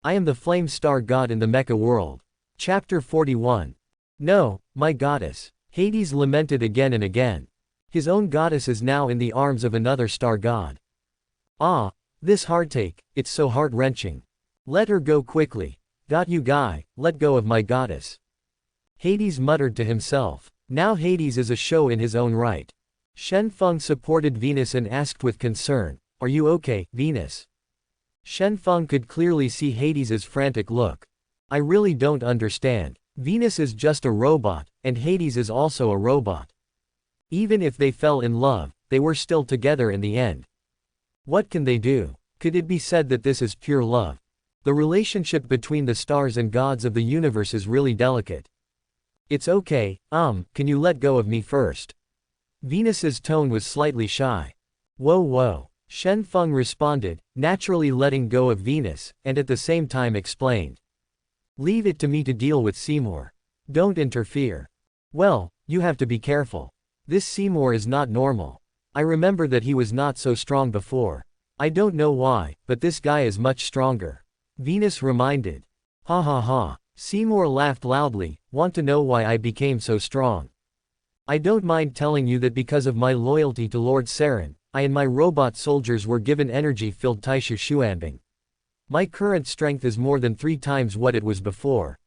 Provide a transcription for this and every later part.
I am the flame star god in the Mecha world. Chapter 41. No, my goddess. Hades lamented again and again. His own goddess is now in the arms of another star god. Ah, this heartache, it's so heart-wrenching. Let her go quickly. Got you guy, let go of my goddess. Hades muttered to himself. Now Hades is a show in his own right. Shen Feng supported Venus and asked with concern, "Are you okay, Venus?" Shen Feng could clearly see Hades's frantic look. I really don't understand. Venus is just a robot, and Hades is also a robot. Even if they fell in love, they were still together in the end. What can they do? Could it be said that this is pure love? The relationship between the stars and gods of the universe is really delicate. It's okay, can you let go of me first? Venus's tone was slightly shy. Whoa. Shen Feng responded, naturally letting go of Venus, and at the same time explained. Leave it to me to deal with Seymour. Don't interfere. Well, you have to be careful. This Seymour is not normal. I remember that he was not so strong before. I don't know why, but this guy is much stronger. Venus reminded. Ha ha ha. Seymour laughed loudly. Want to know why I became so strong? I don't mind telling you that because of my loyalty to Lord Saren, I and my robot soldiers were given energy-filled Taishu Xuanbing. My current strength is more than 3 times what it was before.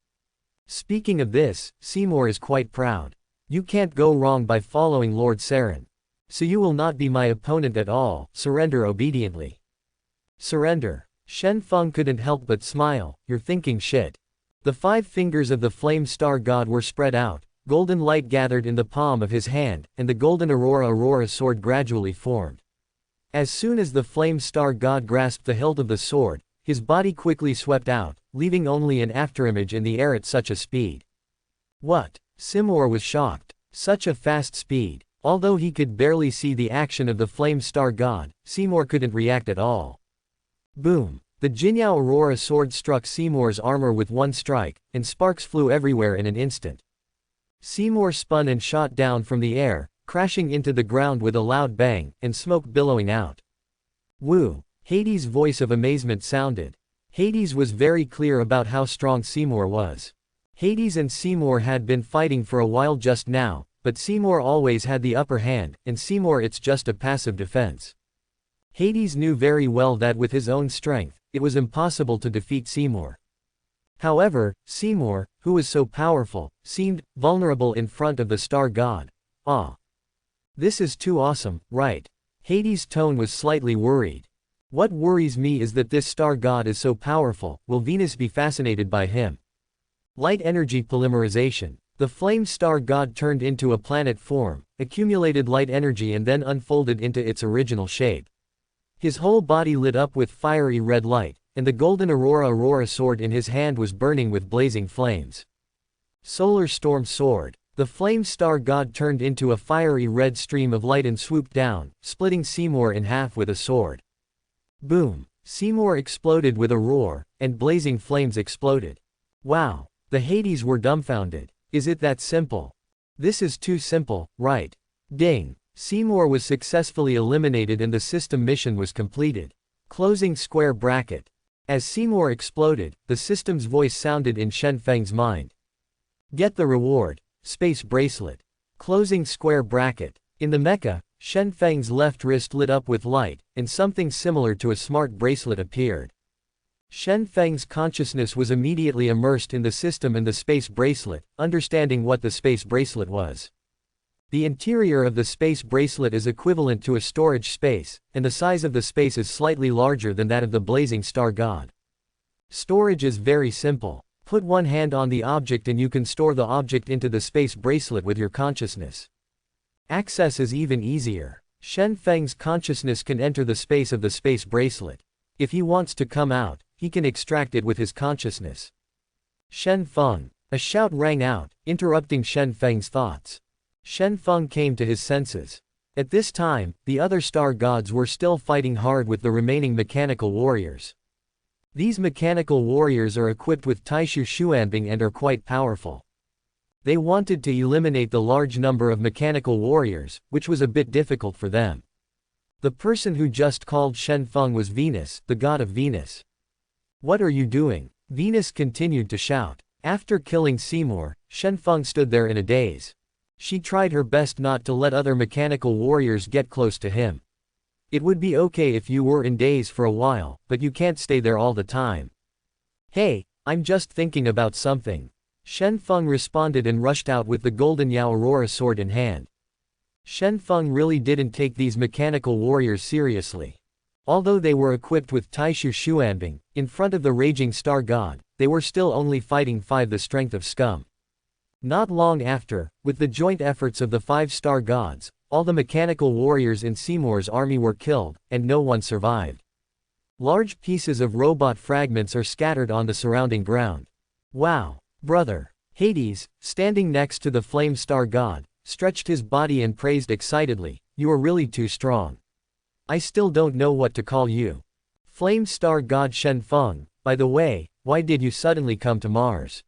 Speaking of this, Seymour is quite proud. You can't go wrong by following Lord Saren. So you will not be my opponent at all, surrender obediently. Surrender. Shen Feng couldn't help but smile, you're thinking shit. The 5 fingers of the flame star god were spread out, golden light gathered in the palm of his hand, and the golden Aurora sword gradually formed. As soon as the flame star god grasped the hilt of the sword, his body quickly swept out, leaving only an afterimage in the air at such a speed. What? Seymour was shocked. Such a fast speed. Although he could barely see the action of the flame star god, Seymour couldn't react at all. Boom! The Jinyao Aurora sword struck Seymour's armor with one strike, and sparks flew everywhere in an instant. Seymour spun and shot down from the air, crashing into the ground with a loud bang, and smoke billowing out. Woo! Hades' voice of amazement sounded. Hades was very clear about how strong Seymour was. Hades and Seymour had been fighting for a while just now, but Seymour always had the upper hand, and Seymour it's just a passive defense. Hades knew very well that with his own strength, it was impossible to defeat Seymour. However, Seymour, who was so powerful, seemed vulnerable in front of the star god. Ah. This is too awesome, right? Hades' tone was slightly worried. What worries me is that this star god is so powerful, will Venus be fascinated by him? Light energy polymerization. The flame star god turned into a planet form, accumulated light energy and then unfolded into its original shape. His whole body lit up with fiery red light, and the golden Aurora sword in his hand was burning with blazing flames. Solar Storm Sword. The flame star god turned into a fiery red stream of light and swooped down, splitting Seymour in half with a sword. Boom! Seymour exploded with a roar, and blazing flames exploded. Wow! The Hades were dumbfounded. Is it that simple? This is too simple, right? Ding! Seymour was successfully eliminated and the system mission was completed. Closing square bracket. As Seymour exploded, the system's voice sounded in Shen Feng's mind. Get the reward. Space bracelet. Closing square bracket. In the mecha, Shen Feng's left wrist lit up with light, and something similar to a smart bracelet appeared. Shen Feng's consciousness was immediately immersed in the system and the space bracelet, understanding what the space bracelet was. The interior of the space bracelet is equivalent to a storage space, and the size of the space is slightly larger than that of the blazing star god. Storage is very simple. Put one hand on the object and you can store the object into the space bracelet with your consciousness. Access is even easier. Shen Feng's consciousness can enter the space of the space bracelet. If he wants to come out, he can extract it with his consciousness. Shen Feng. A shout rang out, interrupting Shen Feng's thoughts. Shen Feng came to his senses. At this time, the other star gods were still fighting hard with the remaining mechanical warriors. These mechanical warriors are equipped with Taishu Xuanbing and are quite powerful. They wanted to eliminate the large number of mechanical warriors, which was a bit difficult for them. The person who just called Shen Feng was Venus, the god of Venus. What are you doing? Venus continued to shout. After killing Seymour, Shenfeng stood there in a daze. She tried her best not to let other mechanical warriors get close to him. It would be okay if you were in daze for a while, but you can't stay there all the time. Hey, I'm just thinking about something. Shenfeng responded and rushed out with the Golden Yao Aurora sword in hand. Shenfeng really didn't take these mechanical warriors seriously. Although they were equipped with Taishu Xuanbing, in front of the Raging Star God, they were still only fighting 5 the strength of scum. Not long after, with the joint efforts of the 5-star gods, all the mechanical warriors in Seymour's army were killed, and no one survived. Large pieces of robot fragments are scattered on the surrounding ground. Wow, brother. Hades, standing next to the Flame Star God, stretched his body and praised excitedly, "You are really too strong. I still don't know what to call you." Flame Star God Shenfeng, by the way, why did you suddenly come to Mars?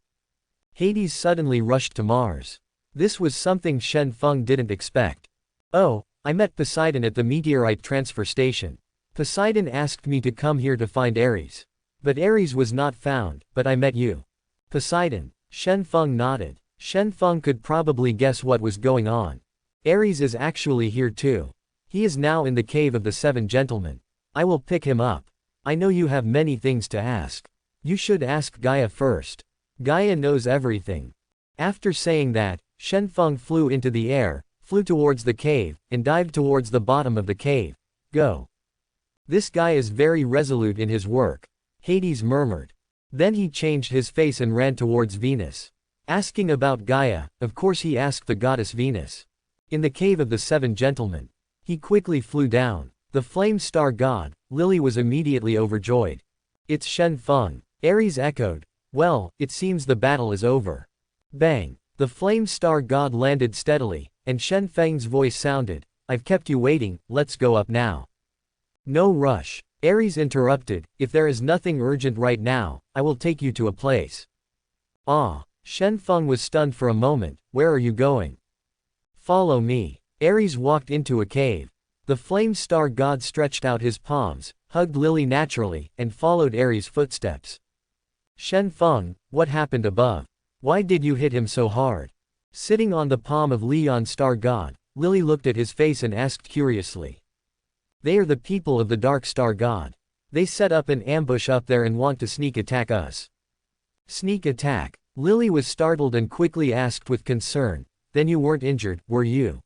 Hades suddenly rushed to Mars. This was something Shenfeng didn't expect. Oh, I met Poseidon at the meteorite transfer station. Poseidon asked me to come here to find Ares. But Ares was not found, but I met you. Poseidon. Shenfeng nodded. Shenfeng could probably guess what was going on. Ares is actually here too. He is now in the cave of the 7 gentlemen. I will pick him up. I know you have many things to ask. You should ask Gaia first. Gaia knows everything. After saying that, Shenfeng flew into the air, flew towards the cave, and dived towards the bottom of the cave. Go. This guy is very resolute in his work. Hades murmured. Then he changed his face and ran towards Venus. Asking about Gaia, of course he asked the goddess Venus. In the cave of the 7 gentlemen. He quickly flew down. The Flame Star God, Lily was immediately overjoyed. It's Shenfeng. Ares echoed. Well, it seems the battle is over. Bang. The Flame Star God landed steadily, and Shenfeng's voice sounded, I've kept you waiting, let's go up now. No rush. Ares interrupted, if there is nothing urgent right now, I will take you to a place. Ah. Shenfeng was stunned for a moment, where are you going? Follow me. Ares walked into a cave. The Flame Star God stretched out his palms, hugged Lily naturally, and followed Ares' footsteps. Shenfeng, what happened above? Why did you hit him so hard? Sitting on the palm of Leon Star God, Lily looked at his face and asked curiously. They are the people of the Dark Star God. They set up an ambush up there and want to sneak attack us. Sneak attack? Lily was startled and quickly asked with concern, then you weren't injured, were you?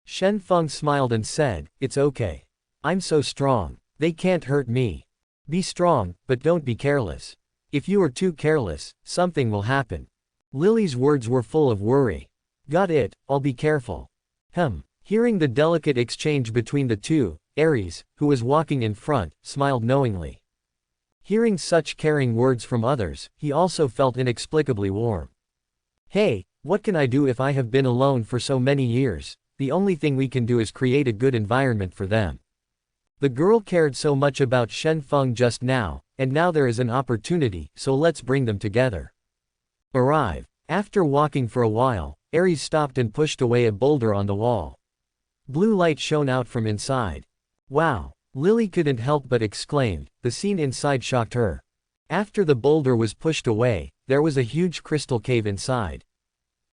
Shenfeng smiled and said, it's okay. I'm so strong. They can't hurt me. Be strong, but don't be careless. If you are too careless, something will happen. Lily's words were full of worry. Got it, I'll be careful. Hearing the delicate exchange between the two, Ares, who was walking in front, smiled knowingly. Hearing such caring words from others, he also felt inexplicably warm. Hey, what can I do if I have been alone for so many years? The only thing we can do is create a good environment for them. The girl cared so much about Shenfeng just now, and now there is an opportunity, so let's bring them together. Arrive. After walking for a while, Ares stopped and pushed away a boulder on the wall. Blue light shone out from inside. Wow. Lily couldn't help but exclaimed, the scene inside shocked her. After the boulder was pushed away, there was a huge crystal cave inside.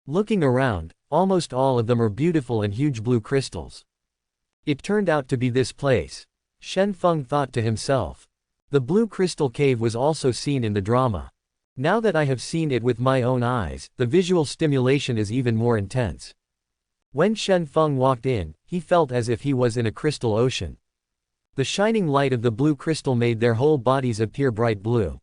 Looking around, almost all of them are beautiful and huge blue crystals. It turned out to be this place. Shenfeng thought to himself. The blue crystal cave was also seen in the drama. Now that I have seen it with my own eyes, the visual stimulation is even more intense. When Shenfeng walked in, he felt as if he was in a crystal ocean. The shining light of the blue crystal made their whole bodies appear bright blue.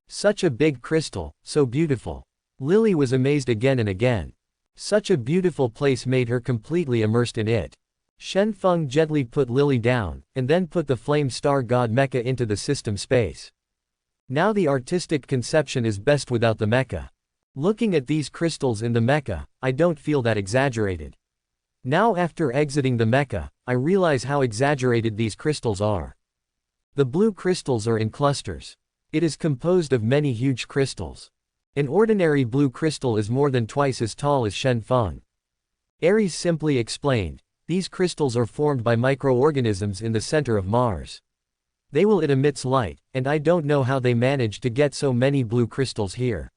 Such a big crystal, so beautiful. Lily was amazed again and again. Such a beautiful place made her completely immersed in it. Shenfeng gently put Lily down, and then put the Flame Star God Mecha into the system space. Now the artistic conception is best without the Mecha. Looking at these crystals in the Mecha, I don't feel that exaggerated. Now after exiting the Mecha, I realize how exaggerated these crystals are. The blue crystals are in clusters. It is composed of many huge crystals. An ordinary blue crystal is more than twice as tall as Shenfeng. Ares simply explained, these crystals are formed by microorganisms in the center of Mars. It emits light, and I don't know how they managed to get so many blue crystals here.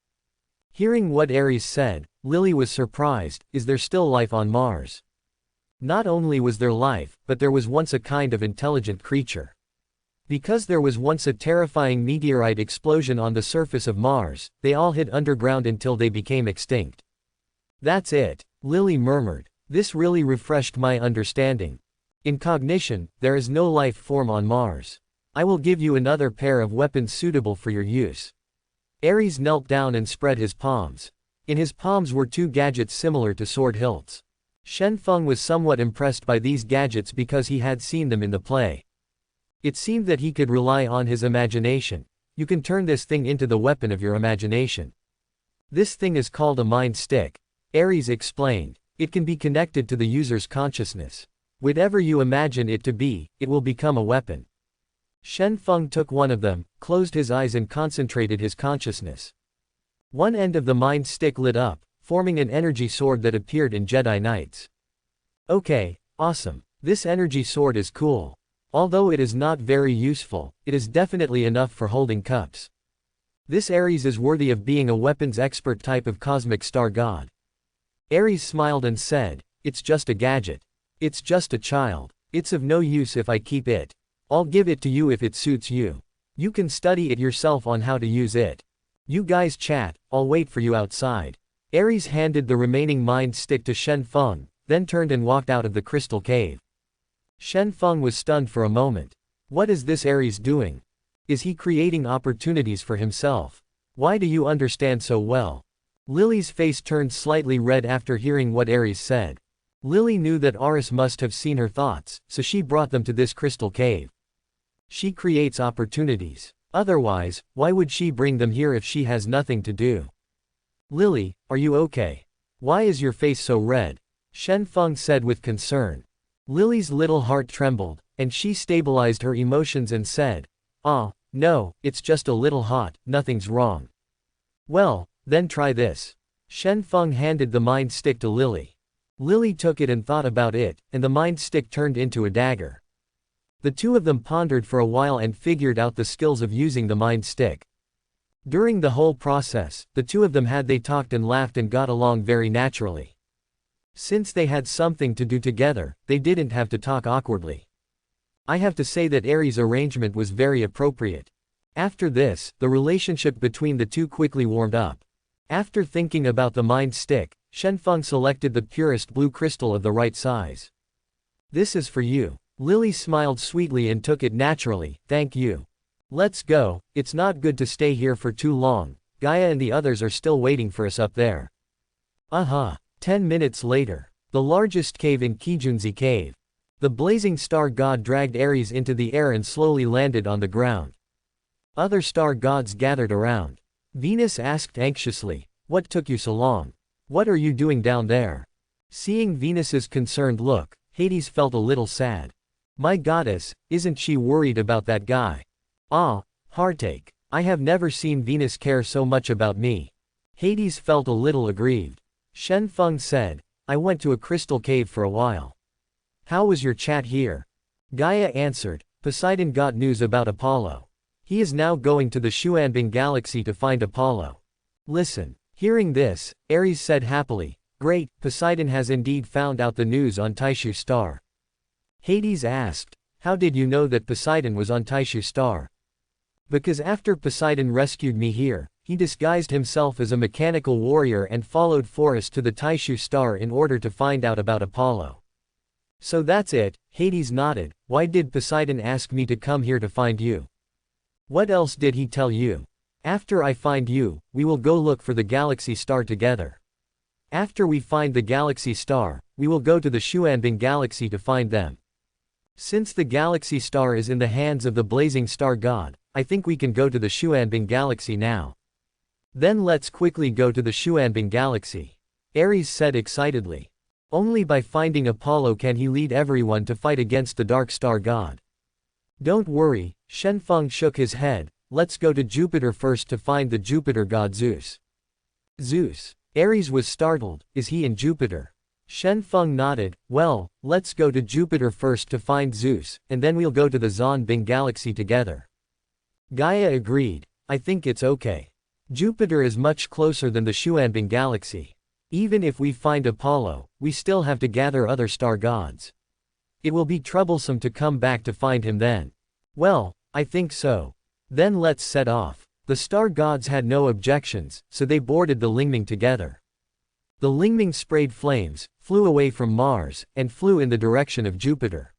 Hearing what Ares said, Lily was surprised. Is there still life on Mars? Not only was there life, but there was once a kind of intelligent creature. Because there was once a terrifying meteorite explosion on the surface of Mars, they all hid underground until they became extinct. That's it, Lily murmured. This really refreshed my understanding. In cognition, there is no life form on Mars. I will give you another pair of weapons suitable for your use. Ares knelt down and spread his palms. In his palms were two gadgets similar to sword hilts. Shen Feng was somewhat impressed by these gadgets because he had seen them in the play. It seemed that he could rely on his imagination. You can turn this thing into the weapon of your imagination. This thing is called a mind stick. Ares explained. It can be connected to the user's consciousness. Whatever you imagine it to be, it will become a weapon. Shen Feng took one of them, closed his eyes and concentrated his consciousness. One end of the mind stick lit up, forming an energy sword that appeared in Jedi Knights. Okay, awesome. This energy sword is cool. Although it is not very useful, it is definitely enough for holding cups. This Ares is worthy of being a weapons expert type of cosmic star god. Ares smiled and said, it's just a gadget. It's just a child. It's of no use if I keep it. I'll give it to you if it suits you. You can study it yourself on how to use it. You guys chat, I'll wait for you outside. Ares handed the remaining mind stick to Shen Feng, then turned and walked out of the crystal cave. Shen Feng was stunned for a moment. What is this Ares doing? Is he creating opportunities for himself? Why do you understand so well? Lily's face turned slightly red after hearing what Ares said. Lily knew that Ares must have seen her thoughts, so she brought them to this crystal cave. She creates opportunities. Otherwise, why would she bring them here if she has nothing to do? Lily, are you okay? Why is your face so red? Shen Feng said with concern. Lily's little heart trembled, and she stabilized her emotions and said, no, it's just a little hot, nothing's wrong. Well, then try this. Shen Feng handed the mind stick to Lily. Lily took it and thought about it, and the mind stick turned into a dagger. The two of them pondered for a while and figured out the skills of using the mind stick. During the whole process, the two of them they talked and laughed and got along very naturally. Since they had something to do together, they didn't have to talk awkwardly. I have to say that Ares' arrangement was very appropriate. After this, the relationship between the two quickly warmed up. After thinking about the mind stick, Shen Feng selected the purest blue crystal of the right size. This is for you. Lily smiled sweetly and took it naturally, thank you. Let's go, it's not good to stay here for too long. Gaia and the others are still waiting for us up there. 10 minutes later. The largest cave in Kijunzi Cave. The blazing star god dragged Ares into the air and slowly landed on the ground. Other star gods gathered around. Venus asked anxiously, what took you so long? What are you doing down there? Seeing Venus's concerned look, Hades felt a little sad. My goddess, isn't she worried about that guy? Heartache. I have never seen Venus care so much about me. Hades felt a little aggrieved. Shen Feng said, I went to a crystal cave for a while. How was your chat here? Gaia answered, Poseidon got news about Apollo. He is now going to the Xuanbing galaxy to find Apollo. Listen. Hearing this, Ares said happily, great, Poseidon has indeed found out the news on Taishu Star. Hades asked, how did you know that Poseidon was on Taishu Star? Because after Poseidon rescued me here, he disguised himself as a mechanical warrior and followed Forest to the Taishu Star in order to find out about Apollo. So that's it, Hades nodded. Why did Poseidon ask me to come here to find you? What else did he tell you? After I find you, we will go look for the galaxy star together. After we find the galaxy star, we will go to the Xuanbing galaxy to find them. Since the galaxy star is in the hands of the blazing star god, I think we can go to the Xuanbing galaxy now. Then let's quickly go to the Xuanbing galaxy. Ares said excitedly. Only by finding Apollo can he lead everyone to fight against the dark star god. Don't worry, Shen Feng shook his head, let's go to Jupiter first to find the Jupiter god Zeus. Zeus. Ares was startled, is he in Jupiter? Shen Feng nodded. Well, let's go to Jupiter first to find Zeus, and then we'll go to the Zonbing galaxy together. Gaia agreed. I think it's okay. Jupiter is much closer than the Xuanbing galaxy. Even if we find Apollo, we still have to gather other star gods. It will be troublesome to come back to find him then. Well, I think so. Then let's set off. The star gods had no objections, so they boarded the Lingming together. The Lingming sprayed flames, flew away from Mars, and flew in the direction of Jupiter.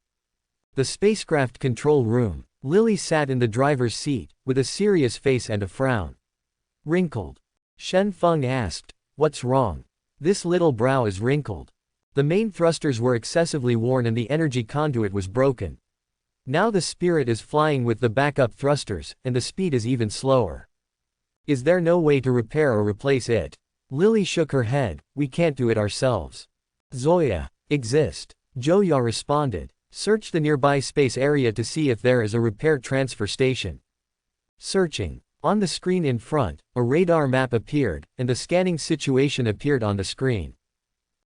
The spacecraft control room. Lily sat in the driver's seat, with a serious face and a frown. Wrinkled. Shen Feng asked, "What's wrong?" This little brow is wrinkled. The main thrusters were excessively worn and the energy conduit was broken. Now the Spirit is flying with the backup thrusters, and the speed is even slower. Is there no way to repair or replace it? Lily shook her head. We can't do it ourselves. Zoya. Exist. Joya responded. Search the nearby space area to see if there is a repair transfer station. Searching. On the screen in front, a radar map appeared, and the scanning situation appeared on the screen.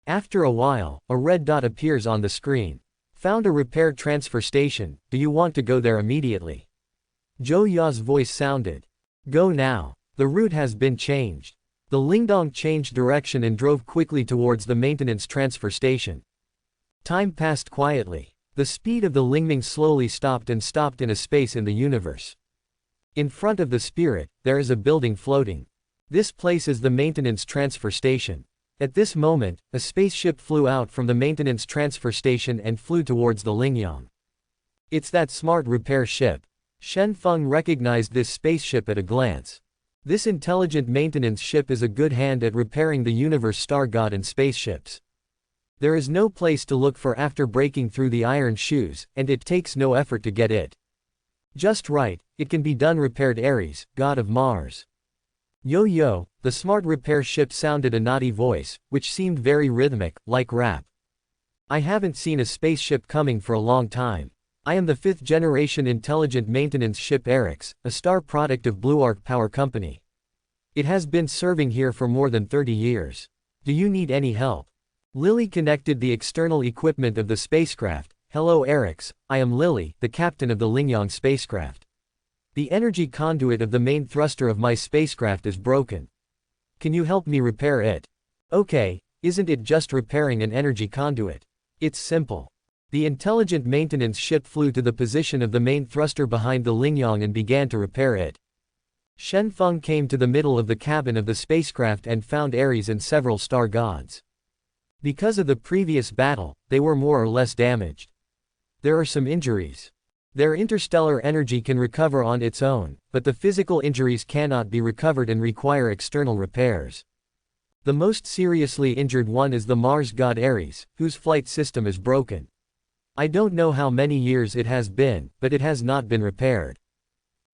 After a while, a red dot appears on the screen. Found a repair transfer station. Do you want to go there immediately? Zhou Ya's voice sounded. Go now. The route has been changed. The Lingdong changed direction and drove quickly towards the maintenance transfer station. Time passed quietly. The speed of the Lingming slowly stopped in a space in the universe. In front of the Spirit, there is a building floating. This place is the maintenance transfer station. At this moment, a spaceship flew out from the maintenance transfer station and flew towards the Lingyang. It's that smart repair ship. Shen Feng recognized this spaceship at a glance. This intelligent maintenance ship is a good hand at repairing the universe star god and spaceships. There is no place to look for after breaking through the iron shoes, and it takes no effort to get it. Just right, it can be done, repaired Ares, god of Mars. Yo, the smart repair ship sounded a naughty voice, which seemed very rhythmic, like rap. I haven't seen a spaceship coming for a long time. I am the 5th generation intelligent maintenance ship Ares, a star product of Blue Arc Power Company. It has been serving here for more than 30 years. Do you need any help? Lily connected the external equipment of the spacecraft. Hello Ares, I am Lily, the captain of the Lingyang spacecraft. The energy conduit of the main thruster of my spacecraft is broken. Can you help me repair it? Okay, isn't it just repairing an energy conduit? It's simple. The intelligent maintenance ship flew to the position of the main thruster behind the Lingyang and began to repair it. Shen Feng came to the middle of the cabin of the spacecraft and found Ares and several star gods. Because of the previous battle, they were more or less damaged. There are some injuries. Their interstellar energy can recover on its own, but the physical injuries cannot be recovered and require external repairs. The most seriously injured one is the Mars god Ares, whose flight system is broken. I don't know how many years it has been, but it has not been repaired.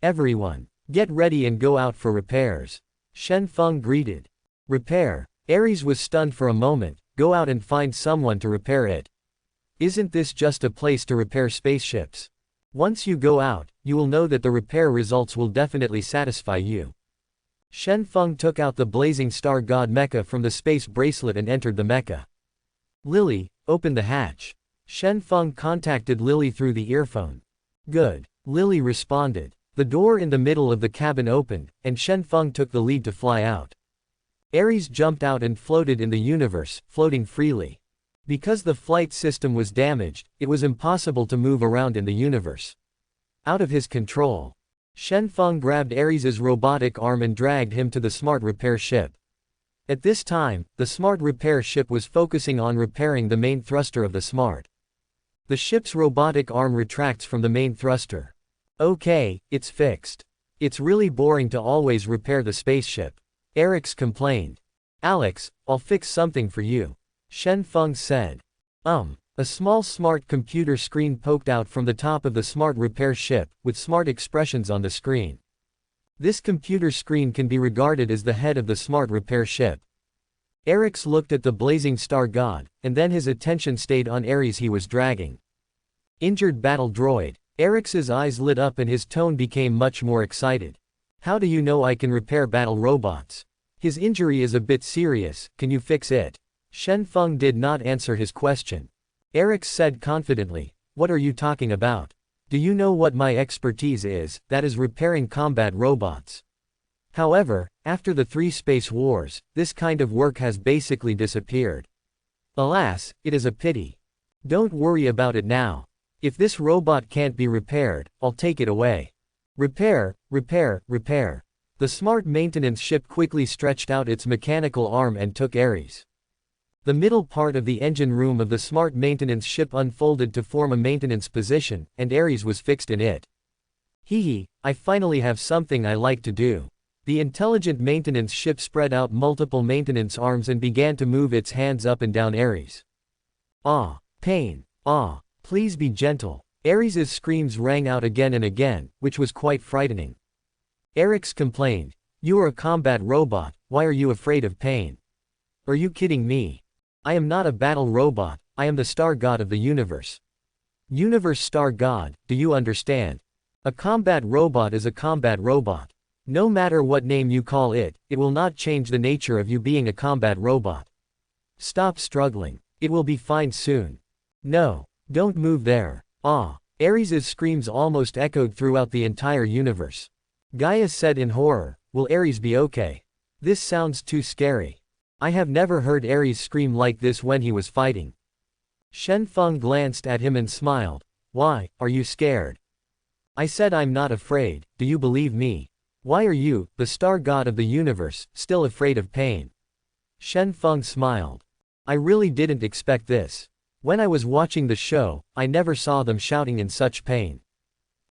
Everyone, get ready and go out for repairs. Shen Feng greeted. Repair. Ares was stunned for a moment. Go out and find someone to repair it. Isn't this just a place to repair spaceships? Once you go out, you will know that the repair results will definitely satisfy you. Shen Feng took out the blazing star god Mecha from the space bracelet and entered the Mecha. Lily, open the hatch. Shen Feng contacted Lily through the earphone. Good. Lily responded. The door in the middle of the cabin opened, and Shen Feng took the lead to fly out. Ares jumped out and floated in the universe, floating freely. Because the flight system was damaged, it was impossible to move around in the universe. Out of his control. Shen Feng grabbed Ares's robotic arm and dragged him to the smart repair ship. At this time, the smart repair ship was focusing on repairing the main thruster of the smart. The ship's robotic arm retracts from the main thruster. Okay, it's fixed. It's really boring to always repair the spaceship. Ares complained. Alex, I'll fix something for you. Shen Feng said. A small smart computer screen poked out from the top of the smart repair ship, with smart expressions on the screen. This computer screen can be regarded as the head of the smart repair ship. Ares looked at the blazing star god, and then his attention stayed on Ares he was dragging. Injured battle droid. Ares's eyes lit up and his tone became much more excited. How do you know I can repair battle robots? His injury is a bit serious, can you fix it? Shen Feng did not answer his question. Eric said confidently, "What are you talking about? Do you know what my expertise is? That is repairing combat robots. However, after the 3 space wars, this kind of work has basically disappeared. Alas, it is a pity. Don't worry about it now. If this robot can't be repaired, I'll take it away. Repair, repair, repair." The smart maintenance ship quickly stretched out its mechanical arm and took Ares. The middle part of the engine room of the smart maintenance ship unfolded to form a maintenance position, and Ares was fixed in it. Hee, I finally have something I like to do. The intelligent maintenance ship spread out multiple maintenance arms and began to move its hands up and down Ares. Ah, pain, ah, please be gentle. Ares's screams rang out again and again, which was quite frightening. Ares complained, "You are a combat robot, why are you afraid of pain? Are you kidding me? I am not a battle robot, I am the star god of the universe. Universe star god, do you understand? A combat robot is a combat robot. No matter what name you call it, it will not change the nature of you being a combat robot. Stop struggling. It will be fine soon. No, don't move there. Ah." Ares's screams almost echoed throughout the entire universe. Gaia said in horror, "Will Ares be okay? This sounds too scary. I have never heard Ares scream like this when he was fighting." Shen Feng glanced at him and smiled. "Why, are you scared? I said I'm not afraid, do you believe me? Why are you, the star god of the universe, still afraid of pain?" Shen Feng smiled. "I really didn't expect this. When I was watching the show, I never saw them shouting in such pain."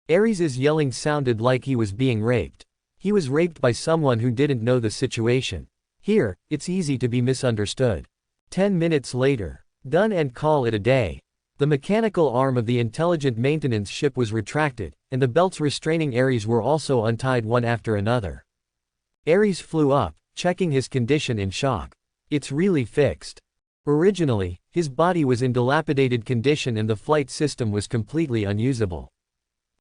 Ares's yelling sounded like he was being raped. He was raped by someone who didn't know the situation. Here, it's easy to be misunderstood. 10 minutes later. Done and call it a day. The mechanical arm of the intelligent maintenance ship was retracted, and the belts restraining Ares were also untied one after another. Ares flew up, checking his condition in shock. It's really fixed. Originally, his body was in dilapidated condition and the flight system was completely unusable.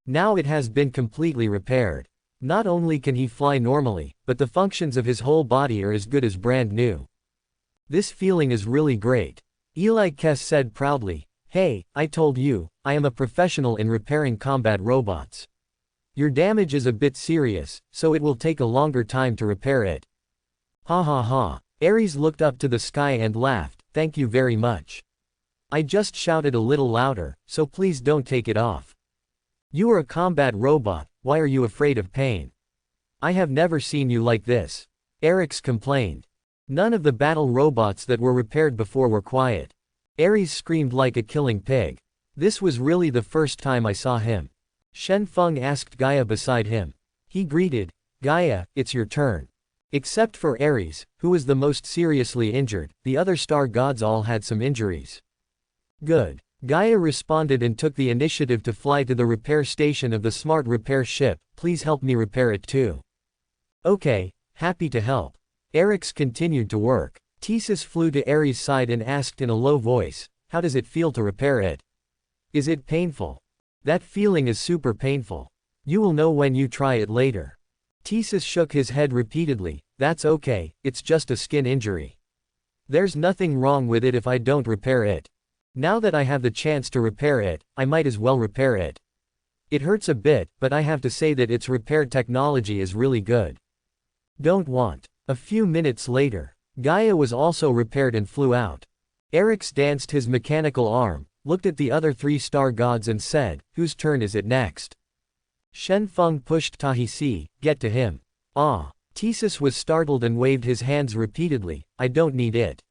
Now it has been completely repaired. Not only can he fly normally, but the functions of his whole body are as good as brand new. This feeling is really great. Eli Kess said proudly, "Hey, I told you, I am a professional in repairing combat robots. Your damage is a bit serious, so it will take a longer time to repair it." Ha ha ha. Ares looked up to the sky and laughed, "Thank you very much. I just shouted a little louder, so please don't take it off. You are a combat robot, why are you afraid of pain? I have never seen you like this." Ares complained. None of the battle robots that were repaired before were quiet. Ares screamed like a killing pig. This was really the first time I saw him. Shen Feng asked Gaia beside him. He greeted, "Gaia, it's your turn." Except for Ares, who was the most seriously injured, the other star gods all had some injuries. Good. Gaia responded and took the initiative to fly to the repair station of the smart repair ship. "Please help me repair it too." "Okay, happy to help." Ares continued to work. Thesis flew to Ares' side and asked in a low voice, "How does it feel to repair it? Is it painful?" "That feeling is super painful. You will know when you try it later." Thesis shook his head repeatedly, "That's okay, it's just a skin injury. There's nothing wrong with it if I don't repair it. Now that I have the chance to repair it, I might as well repair it. It hurts a bit, but I have to say that its repair technology is really good. Don't want." A few minutes later, Gaia was also repaired and flew out. Ares danced his mechanical arm, looked at the other 3 star gods and said, "Whose turn is it next?" Shen Feng pushed Tahisi, "Get to him." Ah. Thesis was startled and waved his hands repeatedly, "I don't need it.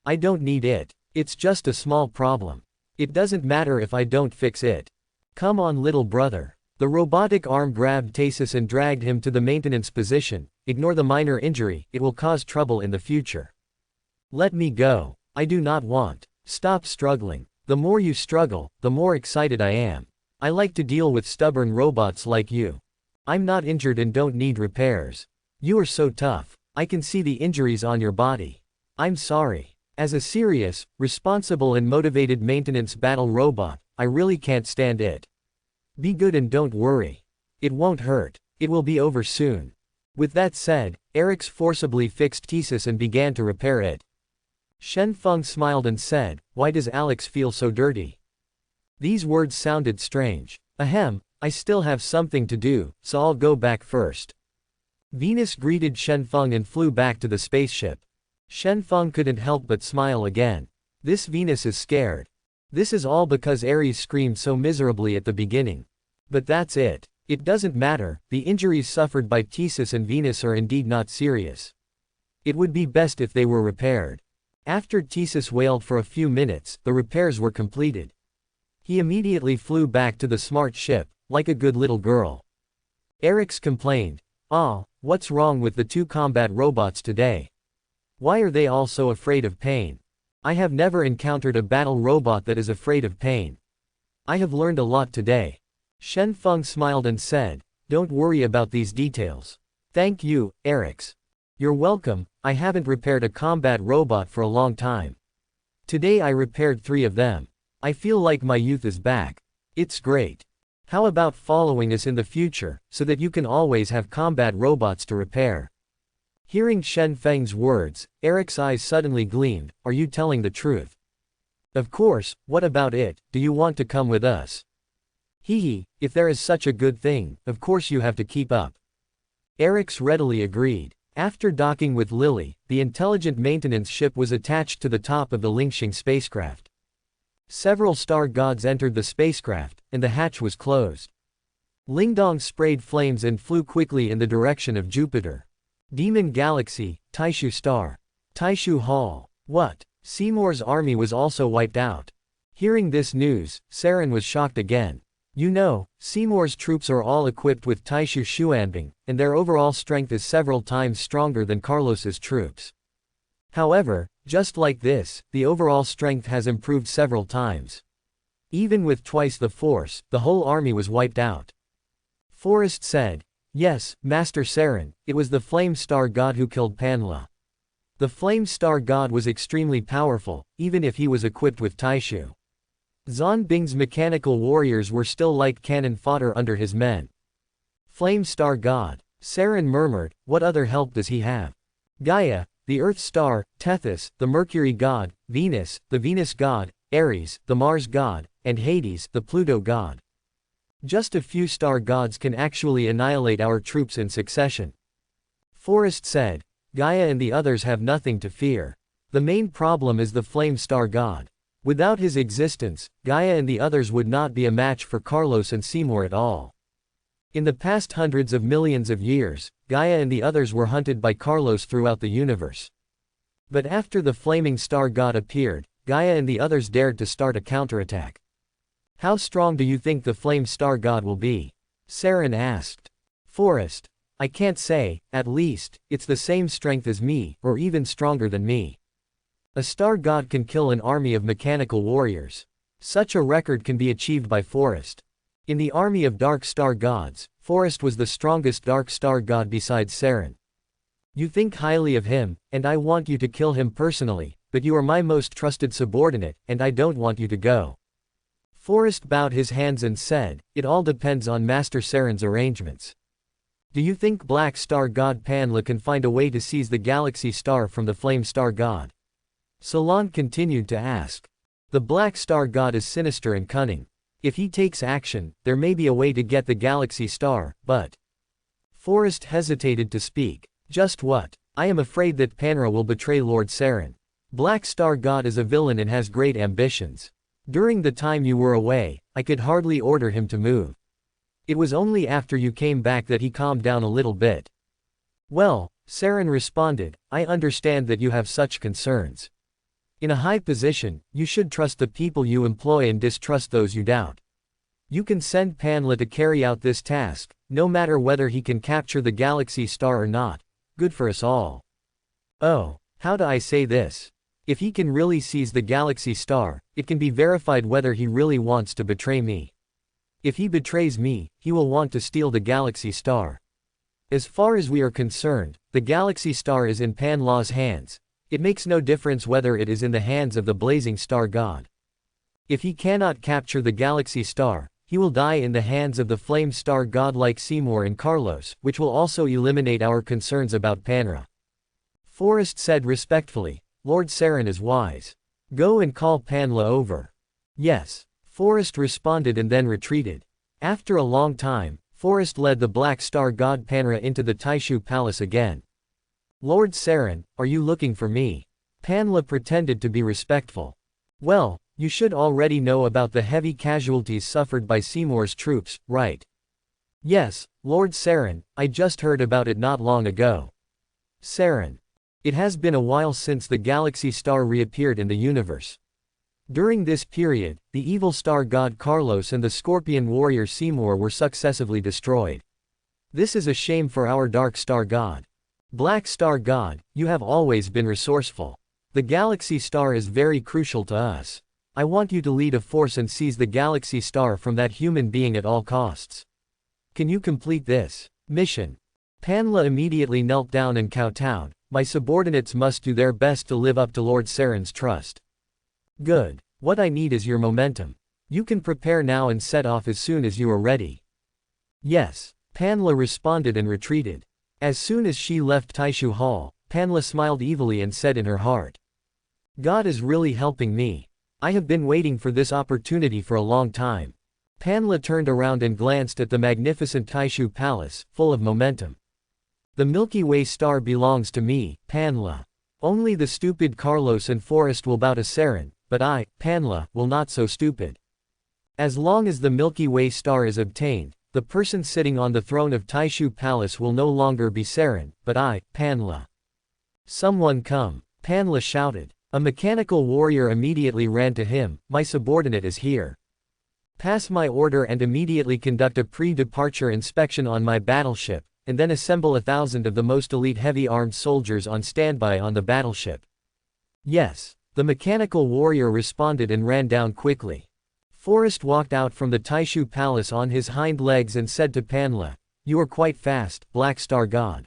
I don't need it. It's just a small problem. It doesn't matter if I don't fix it. Come on little brother." The robotic arm grabbed Thesis and dragged him to the maintenance position. "Ignore the minor injury, it will cause trouble in the future. Let me go. I do not want. Stop struggling. The more you struggle, the more excited I am. I like to deal with stubborn robots like you. I'm not injured and don't need repairs. You are so tough. I can see the injuries on your body. I'm sorry. As a serious, responsible and motivated maintenance battle robot, I really can't stand it. Be good and don't worry. It won't hurt. It will be over soon." With that said, Ares forcibly fixed Thesis and began to repair it. Shen Feng smiled and said, "Why does Alex feel so dirty?" These words sounded strange. Ahem, I still have something to do, so I'll go back first. Venus greeted Shen Feng and flew back to the spaceship. Shen Feng couldn't help but smile again. This Venus is scared. This is all because Ares screamed so miserably at the beginning. But that's it. It doesn't matter, the injuries suffered by Thesis and Venus are indeed not serious. It would be best if they were repaired. After Thesis wailed for a few minutes, the repairs were completed. He immediately flew back to the smart ship, like a good little girl. Erix complained, "Ah, what's wrong with the two combat robots today? Why are they all so afraid of pain? I have never encountered a battle robot that is afraid of pain. I have learned a lot today." Shen Feng smiled and said, "Don't worry about these details. Thank you, Erix. You're welcome, I haven't repaired a combat robot for a long time. Today I repaired 3 of them. I feel like my youth is back. It's great. How about following us in the future, so that you can always have combat robots to repair?" Hearing Shen Feng's words, Eric's eyes suddenly gleamed. "Are you telling the truth?" "Of course, what about it, do you want to come with us?" "Hee, if there is such a good thing, of course you have to keep up." Erix readily agreed. After docking with Lily, the intelligent maintenance ship was attached to the top of the Lingxing spacecraft. Several star gods entered the spacecraft, and the hatch was closed. Lingdong sprayed flames and flew quickly in the direction of Jupiter. Demon Galaxy, Taishu Star. Taishu Hall. What? Seymour's army was also wiped out. Hearing this news, Saren was shocked again. You know, Seymour's troops are all equipped with Taishu Xuanbing, and their overall strength is several times stronger than Carlos's troops. However, just like this, the overall strength has improved several times. Even with twice the force, the whole army was wiped out. Forrest said, "Yes, Master Saren, it was the Flame Star God who killed Panla. The Flame Star God was extremely powerful, even if he was equipped with Taishu. Zan Bing's mechanical warriors were still light cannon fodder under his men." Flame Star God. Saren murmured, "What other help does he have?" Gaia, the Earth Star, Tethys, the Mercury God, Venus, the Venus God, Ares, the Mars God, and Hades, the Pluto God. Just a few star gods can actually annihilate our troops in succession. Forrest said, "Gaia and the others have nothing to fear. The main problem is the Flame Star God. Without his existence, Gaia and the others would not be a match for Carlos and Seymour at all. In the past hundreds of millions of years, Gaia and the others were hunted by Carlos throughout the universe. But after the Flaming Star God appeared, Gaia and the others dared to start a counterattack. How strong do you think the Flame Star God will be?" Saren asked. Forrest, "I can't say, at least, it's the same strength as me, or even stronger than me. A star god can kill an army of mechanical warriors. Such a record can be achieved by Forrest. In the army of dark star gods, Forrest was the strongest dark star god besides Saren. You think highly of him, and I want you to kill him personally, but you are my most trusted subordinate, and I don't want you to go." Forrest bowed his hands and said, "It all depends on Master Saren's arrangements. Do you think Black Star God Panla can find a way to seize the Galaxy Star from the Flame Star God?" Solan continued to ask. "The Black Star God is sinister and cunning. If he takes action, there may be a way to get the Galaxy Star, but—" Forrest hesitated to speak. "Just what? I am afraid that Panra will betray Lord Saren. Black Star God is a villain and has great ambitions. During the time you were away, I could hardly order him to move. It was only after you came back that he calmed down a little bit." "Well," Saren responded, "I understand that you have such concerns. In a high position, you should trust the people you employ and distrust those you doubt. You can send Panla to carry out this task, no matter whether he can capture the Galaxy Star or not. Good for us all. Oh, how do I say this? If he can really seize the Galaxy Star, it can be verified whether he really wants to betray me. If he betrays me, he will want to steal the Galaxy Star. As far as we are concerned, the Galaxy Star is in Panla's hands. It makes no difference whether it is in the hands of the Blazing Star God. If he cannot capture the Galaxy Star, he will die in the hands of the Flame Star God like Seymour and Carlos, which will also eliminate our concerns about Panra." Forrest said respectfully, Lord Saren is wise. Go and call Panla over. Yes. Forrest responded and then retreated. After a long time, Forrest led the Black Star God Panra into the Taishu Palace again. Lord Saren, are you looking for me? Panla pretended to be respectful. Well, you should already know about the heavy casualties suffered by Seymour's troops, right? Yes, Lord Saren, I just heard about it not long ago. Saren. It has been a while since the galaxy star reappeared in the universe. During this period, the evil star god Carlos and the scorpion warrior Seymour were successively destroyed. This is a shame for our dark star god. Black star god, you have always been resourceful. The galaxy star is very crucial to us. I want you to lead a force and seize the galaxy star from that human being at all costs. Can you complete this mission? Panla immediately knelt down and kowtowed. My subordinates must do their best to live up to Lord Saren's trust. Good. What I need is your momentum. You can prepare now and set off as soon as you are ready. Yes. Panla responded and retreated. As soon as she left Taishu Hall, Panla smiled evilly and said in her heart, God is really helping me. I have been waiting for this opportunity for a long time. Panla turned around and glanced at the magnificent Taishu Palace, full of momentum. The Milky Way star belongs to me, Panla. Only the stupid Carlos and Forrest will bow to Saren, but I, Panla, will not so stupid. As long as the Milky Way star is obtained, the person sitting on the throne of Taishu Palace will no longer be Saren, but I, Panla. Someone come, Panla shouted. A mechanical warrior immediately ran to him. My subordinate is here. Pass my order and immediately conduct a pre-departure inspection on my battleship, and then assemble 1,000 of the most elite heavy-armed soldiers on standby on the battleship. Yes. The mechanical warrior responded and ran down quickly. Forrest walked out from the Taishu Palace on his hind legs and said to Panla, You are quite fast, Black Star God.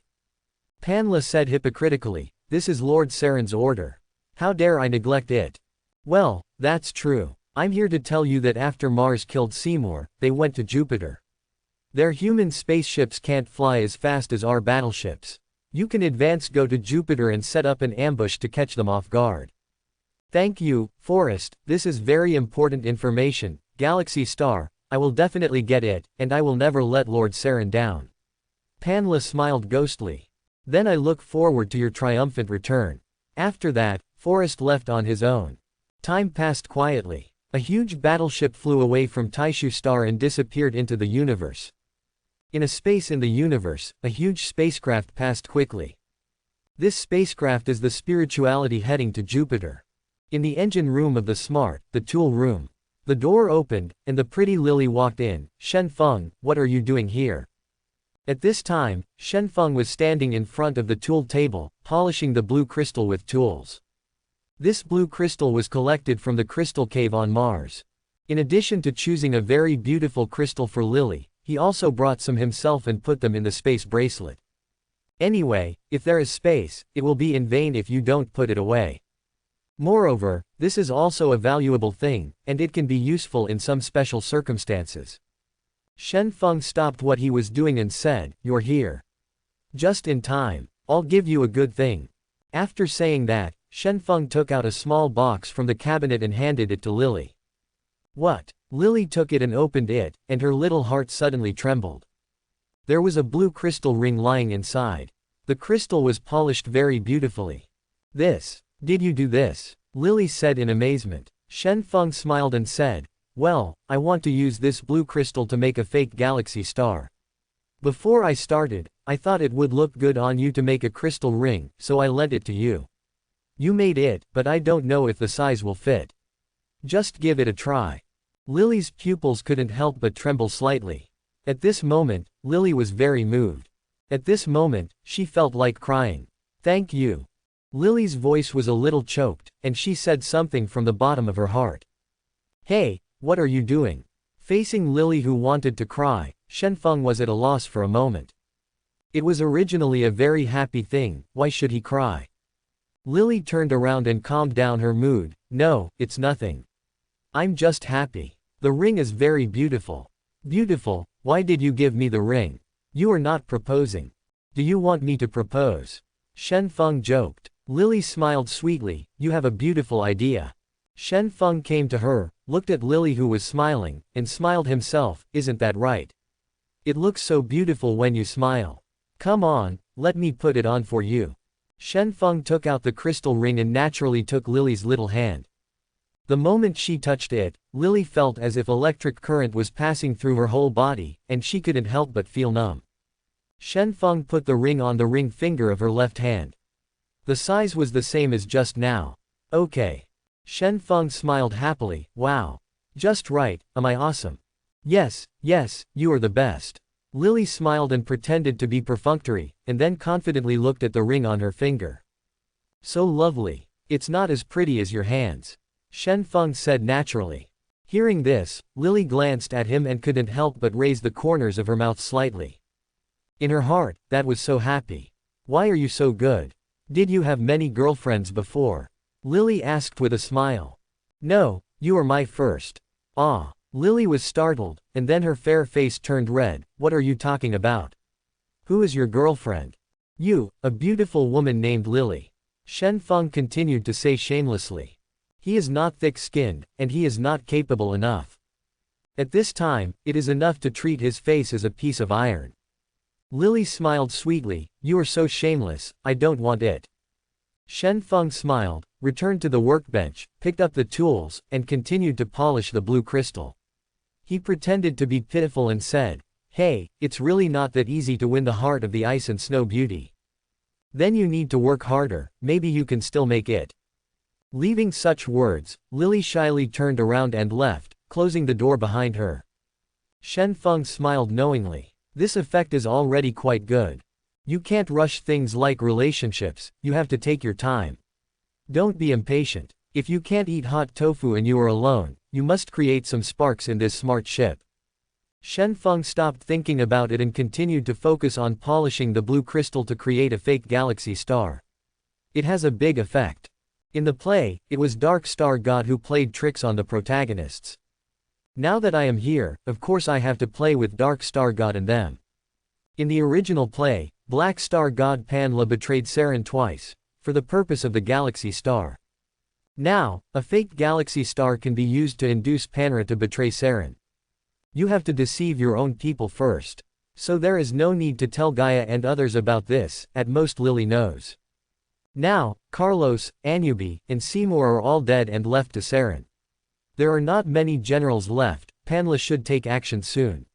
Panla said hypocritically, This is Lord Saren's order. How dare I neglect it? Well, that's true. I'm here to tell you that after Mars killed Seymour, they went to Jupiter. Their human spaceships can't fly as fast as our battleships. You can go to Jupiter and set up an ambush to catch them off guard. Thank you, Forrest, this is very important information, Galaxy Star, I will definitely get it, and I will never let Lord Saren down. Panla smiled ghostly. Then I look forward to your triumphant return. After that, Forrest left on his own. Time passed quietly. A huge battleship flew away from Taishu Star and disappeared into the universe. In a space in the universe, a huge spacecraft passed quickly. This spacecraft is the spirituality heading to Jupiter. In the engine room of the tool room. The door opened, and the pretty Lily walked in. Shen Feng, what are you doing here? At this time, Shen Feng was standing in front of the tool table, polishing the blue crystal with tools. This blue crystal was collected from the crystal cave on Mars. In addition to choosing a very beautiful crystal for Lily, he also brought some himself and put them in the space bracelet. Anyway, if there is space, it will be in vain if you don't put it away. Moreover, this is also a valuable thing, and it can be useful in some special circumstances. Shen Feng stopped what he was doing and said, You're here. Just in time. I'll give you a good thing. After saying that, Shen Feng took out a small box from the cabinet and handed it to Lily. What? Lily took it and opened it, and her little heart suddenly trembled. There was a blue crystal ring lying inside. The crystal was polished very beautifully. Did you do this? Lily said in amazement. Shen Feng smiled and said, Well, I want to use this blue crystal to make a fake galaxy star. Before I started, I thought it would look good on you to make a crystal ring, so I lent it to you. You made it, but I don't know if the size will fit. Just give it a try. Lily's pupils couldn't help but tremble slightly. At this moment, Lily was very moved. At this moment, she felt like crying. Thank you. Lily's voice was a little choked, and she said something from the bottom of her heart. Hey, what are you doing? Facing Lily who wanted to cry, Shen Feng was at a loss for a moment. It was originally a very happy thing, why should he cry? Lily turned around and calmed down her mood. No, it's nothing. I'm just happy. The ring is very beautiful. Beautiful, why did you give me the ring? You are not proposing. Do you want me to propose? Shen Feng joked. Lily smiled sweetly, you have a beautiful idea. Shen Feng came to her, looked at Lily who was smiling, and smiled himself, isn't that right? It looks so beautiful when you smile. Come on, let me put it on for you. Shen Feng took out the crystal ring and naturally took Lily's little hand. The moment she touched it, Lily felt as if electric current was passing through her whole body, and she couldn't help but feel numb. Shen Feng put the ring on the ring finger of her left hand. The size was the same as just now. Okay. Shen Feng smiled happily, wow. Just right, am I awesome? Yes, you are the best. Lily smiled and pretended to be perfunctory, and then confidently looked at the ring on her finger. So lovely. It's not as pretty as your hands. Shen Feng said naturally. Hearing this, Lily glanced at him and couldn't help but raise the corners of her mouth slightly. In her heart, that was so happy. Why are you so good? Did you have many girlfriends before? Lily asked with a smile. No, you are my first. Ah. Lily was startled, and then her fair face turned red. What are you talking about? Who is your girlfriend? You, a beautiful woman named Lily. Shen Feng continued to say shamelessly. He is not thick-skinned, and he is not capable enough. At this time, it is enough to treat his face as a piece of iron. Lily smiled sweetly, you are so shameless, I don't want it. Shen Feng smiled, returned to the workbench, picked up the tools, and continued to polish the blue crystal. He pretended to be pitiful and said, hey, it's really not that easy to win the heart of the ice and snow beauty. Then you need to work harder, maybe you can still make it. Leaving such words, Lily shyly turned around and left, closing the door behind her. Shen Feng smiled knowingly. This effect is already quite good. You can't rush things like relationships, you have to take your time. Don't be impatient. If you can't eat hot tofu and you are alone, you must create some sparks in this smart ship. Shen Feng stopped thinking about it and continued to focus on polishing the blue crystal to create a fake galaxy star. It has a big effect. In the play, it was Dark Star God who played tricks on the protagonists. Now that I am here, of course I have to play with Dark Star God and them. In the original play, Black Star God Panla betrayed Saren twice, for the purpose of the galaxy star. Now, a fake galaxy star can be used to induce Panra to betray Saren. You have to deceive your own people first. So there is no need to tell Gaia and others about this, at most Lily knows. Now, Carlos, Anubi, and Seymour are all dead and left to Saren. There are not many generals left, Panla should take action soon.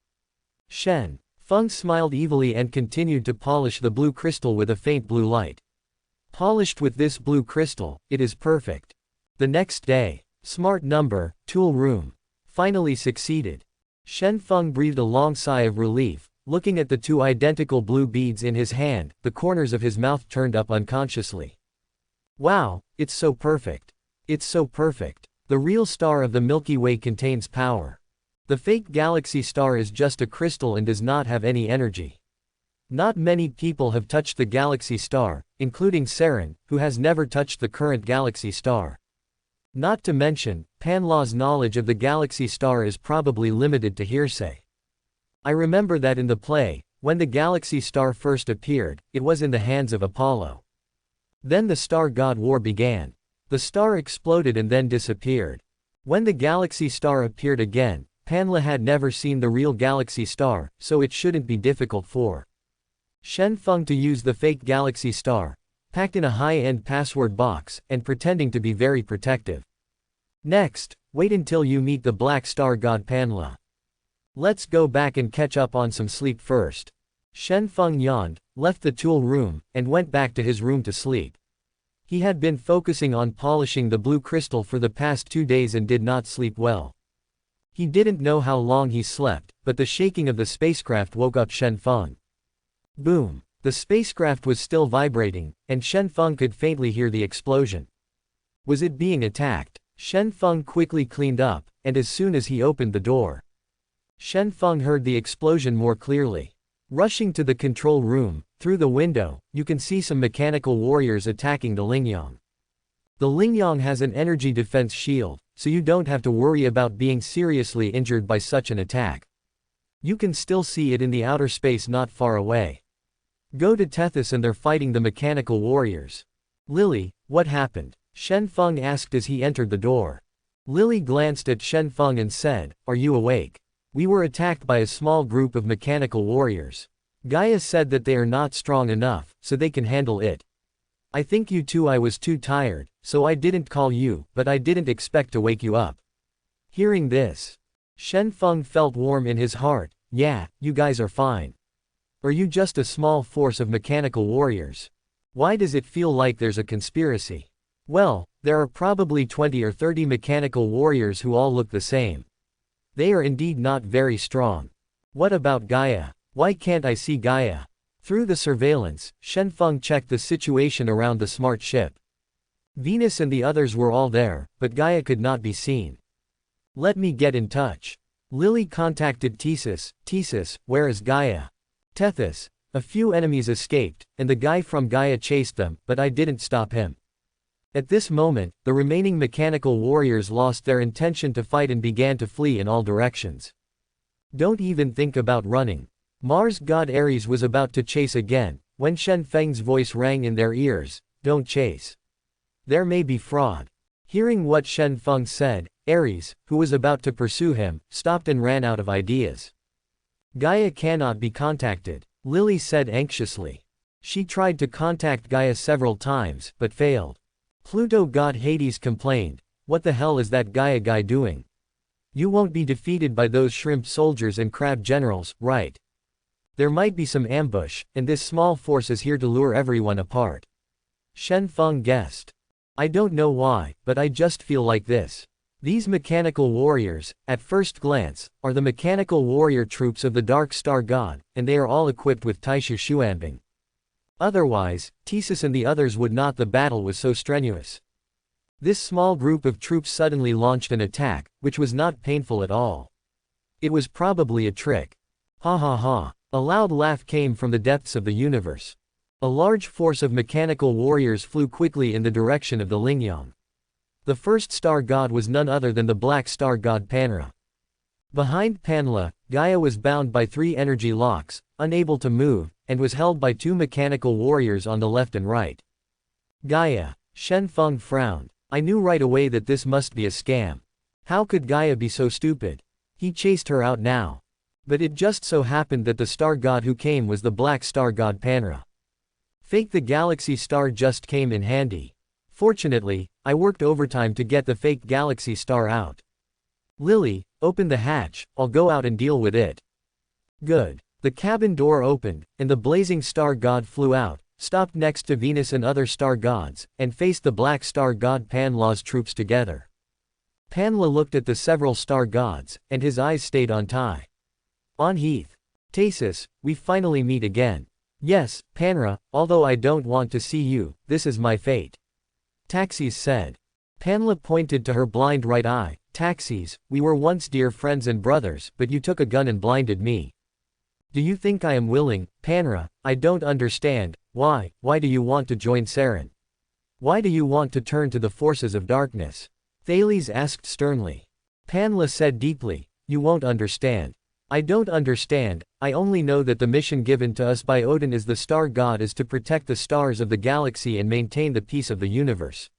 Shen Feng smiled evilly and continued to polish the blue crystal with a faint blue light. Polished with this blue crystal, it is perfect. The next day, smart number, tool room. Finally succeeded. Shen Feng breathed a long sigh of relief, looking at the two identical blue beads in his hand, the corners of his mouth turned up unconsciously. Wow, it's so perfect. It's so perfect. The real star of the Milky Way contains power. The fake galaxy star is just a crystal and does not have any energy. Not many people have touched the galaxy star, including Saren, who has never touched the current galaxy star. Not to mention, Panla's knowledge of the galaxy star is probably limited to hearsay. I remember that in the play, when the galaxy star first appeared, it was in the hands of Apollo. Then the star god war began. The star exploded and then disappeared. When the galaxy star appeared again, Panla had never seen the real galaxy star, so it shouldn't be difficult for Shen Feng to use the fake galaxy star, packed in a high-end password box, and pretending to be very protective. Next, wait until you meet the Black Star God Panla. Let's go back and catch up on some sleep first. Shen Feng yawned, left the tool room, and went back to his room to sleep. He had been focusing on polishing the blue crystal for the past 2 days and did not sleep well. He didn't know how long he slept, but the shaking of the spacecraft woke up Shen Feng. Boom! The spacecraft was still vibrating, and Shen Feng could faintly hear the explosion. Was it being attacked? Shen Feng quickly cleaned up, and as soon as he opened the door, Shen Feng heard the explosion more clearly. Rushing to the control room, through the window, you can see some mechanical warriors attacking the Lingyang. The Lingyang has an energy defense shield, so you don't have to worry about being seriously injured by such an attack. You can still see it in the outer space not far away. Go to Tethys and they're fighting the mechanical warriors. Lily, what happened? Shen Feng asked as he entered the door. Lily glanced at Shen Feng and said, are you awake? We were attacked by a small group of mechanical warriors. Gaia said that they are not strong enough, so they can handle it. I think you too. I was too tired, so I didn't call you, but I didn't expect to wake you up. Hearing this, Shen Feng felt warm in his heart. Yeah, you guys are fine. Are you just a small force of mechanical warriors? Why does it feel like there's a conspiracy? Well, there are probably 20 or 30 mechanical warriors who all look the same. They are indeed not very strong. What about Gaia? Why can't I see Gaia? Through the surveillance, Shen Feng checked the situation around the smart ship. Venus and the others were all there, but Gaia could not be seen. Let me get in touch. Lily contacted Thesis. Thesis, where is Gaia? Tethys, a few enemies escaped, and the guy from Gaia chased them, but I didn't stop him. At this moment, the remaining mechanical warriors lost their intention to fight and began to flee in all directions. Don't even think about running. Mars god Ares was about to chase again, when Shen Feng's voice rang in their ears, don't chase. There may be fraud. Hearing what Shen Feng said, Ares, who was about to pursue him, stopped and ran out of ideas. Gaia cannot be contacted, Lily said anxiously. She tried to contact Gaia several times, but failed. Pluto god Hades complained, what the hell is that Gaia guy doing? You won't be defeated by those shrimp soldiers and crab generals, right? There might be some ambush, and this small force is here to lure everyone apart. Shen Feng guessed. I don't know why, but I just feel like this. These mechanical warriors, at first glance, are the mechanical warrior troops of the Dark Star God, and they are all equipped with Taishu Xuanbing. Otherwise, Thesis and the others would not. The battle was so strenuous. This small group of troops suddenly launched an attack, which was not painful at all. It was probably a trick. Ha ha ha. A loud laugh came from the depths of the universe. A large force of mechanical warriors flew quickly in the direction of the Lingyang. The first star god was none other than the black star god Panra. Behind Panla, Gaia was bound by 3 energy locks, unable to move, and was held by 2 mechanical warriors on the left and right. Gaia. Shen Feng frowned. I knew right away that this must be a scam. How could Gaia be so stupid? He chased her out now. But it just so happened that the star god who came was the black star god Panra. Fake the galaxy star just came in handy. Fortunately, I worked overtime to get the fake galaxy star out. Lily, open the hatch, I'll go out and deal with it. Good. The cabin door opened, and the blazing star god flew out, stopped next to Venus and other star gods, and faced the black star god Panla's troops together. Panla looked at the several star gods, and his eyes stayed on Tai. On Heath. Thesis, we finally meet again. Yes, Panra, although I don't want to see you, this is my fate. Taxis said. Panla pointed to her blind right eye. Taxis, we were once dear friends and brothers, but you took a gun and blinded me. Do you think I am willing, Panra? I don't understand. Why do you want to join Saren? Why do you want to turn to the forces of darkness? Thales asked sternly. Panla said deeply, you won't understand. I don't understand, I only know that the mission given to us by Odin as the star god is to protect the stars of the galaxy and maintain the peace of the universe.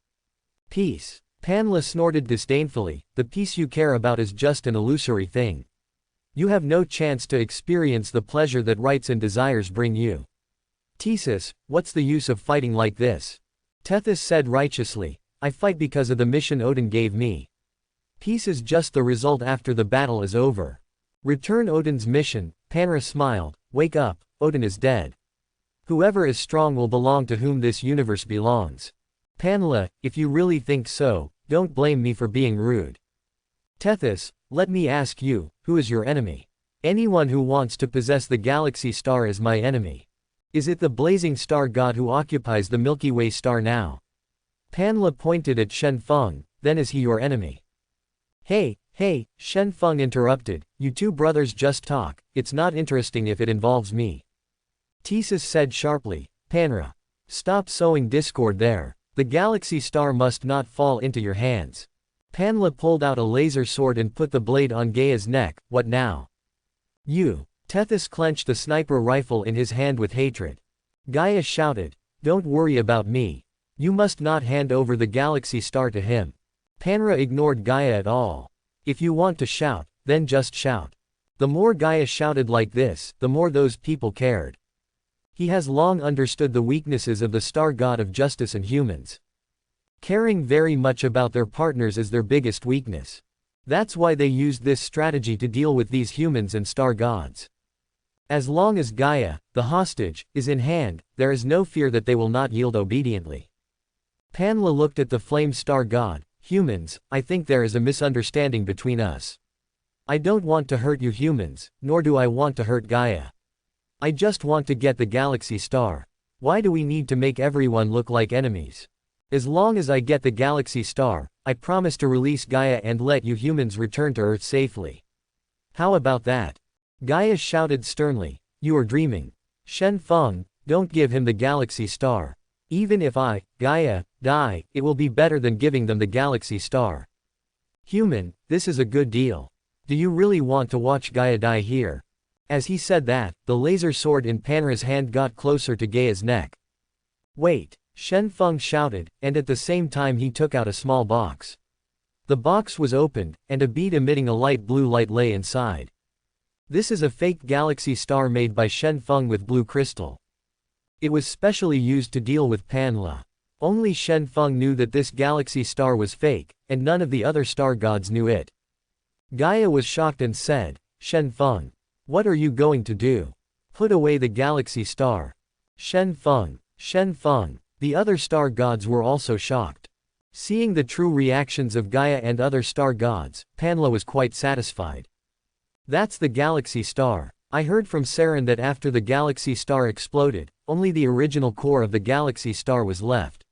Peace. Panla snorted disdainfully, the peace you care about is just an illusory thing. You have no chance to experience the pleasure that rights and desires bring you. Thesis, what's the use of fighting like this? Tethys said righteously, I fight because of the mission Odin gave me. Peace is just the result after the battle is over. Return Odin's mission. Panra smiled, wake up, Odin is dead. Whoever is strong will belong to whom this universe belongs. Panla, if you really think so, don't blame me for being rude. Tethys, let me ask you, who is your enemy? Anyone who wants to possess the galaxy star is my enemy. Is it the blazing star god who occupies the Milky Way star now? Panla pointed at Shen Feng, then is he your enemy? Hey, Shen Feng interrupted, you two brothers just talk, it's not interesting if it involves me. Thesis said sharply, Panra. Stop sowing discord there, the galaxy star must not fall into your hands. Panla pulled out a laser sword and put the blade on Gaia's neck, what now? You. Tethys clenched the sniper rifle in his hand with hatred. Gaia shouted, don't worry about me. You must not hand over the galaxy star to him. Panra ignored Gaia at all. If you want to shout, then just shout. The more Gaia shouted like this, the more those people cared. He has long understood the weaknesses of the star god of justice and humans. Caring very much about their partners is their biggest weakness. That's why they used this strategy to deal with these humans and star gods. As long as Gaia, the hostage, is in hand, there is no fear that they will not yield obediently. Panla looked at the flame star god. Humans, I think there is a misunderstanding between us. I don't want to hurt you humans, nor do I want to hurt Gaia. I just want to get the galaxy star. Why do we need to make everyone look like enemies? As long as I get the galaxy star, I promise to release Gaia and let you humans return to Earth safely. How about that? Gaia shouted sternly. You are dreaming. Shen Feng, don't give him the galaxy star. Even if I, Gaia, die, it will be better than giving them the galaxy star. Human, this is a good deal. Do you really want to watch Gaia die here? As he said that, the laser sword in Panra's hand got closer to Gaia's neck. Wait, Shen Feng shouted, and at the same time he took out a small box. The box was opened, and a bead emitting a light blue light lay inside. This is a fake galaxy star made by Shen Feng with blue crystal. It was specially used to deal with Panla. Only Shen Feng knew that this galaxy star was fake, and none of the other star gods knew it. Gaia was shocked and said, Shen Feng, what are you going to do? Put away the galaxy star. Shen Feng, the other star gods were also shocked. Seeing the true reactions of Gaia and other star gods, Panla was quite satisfied. That's the galaxy star. I heard from Saren that after the galaxy star exploded, only the original core of the galaxy star was left.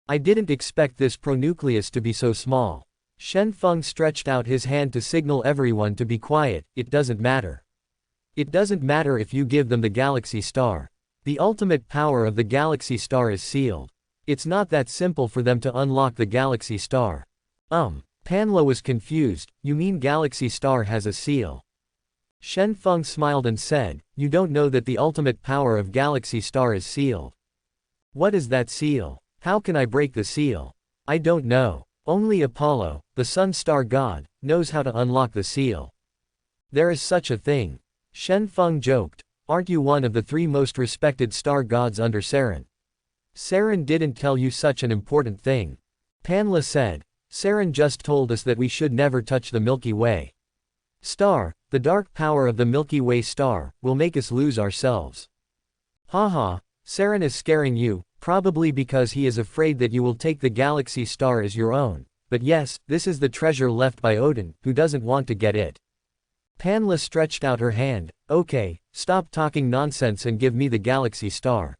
I didn't expect this pronucleus to be so small. Shen Feng stretched out his hand to signal everyone to be quiet. It doesn't matter. It doesn't matter if you give them the galaxy star. The ultimate power of the galaxy star is sealed. It's not that simple for them to unlock the galaxy star. Panla was confused. You mean galaxy star has a seal? Shen Feng smiled and said, you don't know that the ultimate power of galaxy star is sealed. What is that seal? How can I break the seal? I don't know. Only Apollo, the sun star god, knows how to unlock the seal. There is such a thing. Shen Feng joked. Aren't you one of the 3 most respected star gods under Saren? Saren didn't tell you such an important thing. Panla said. Saren just told us that we should never touch the Milky Way star. The dark power of the Milky Way star will make us lose ourselves. Haha, Saren is scaring you, probably because he is afraid that you will take the galaxy star as your own. But yes, this is the treasure left by Odin, who doesn't want to get it. Panla stretched out her hand. Okay, stop talking nonsense and give me the galaxy star.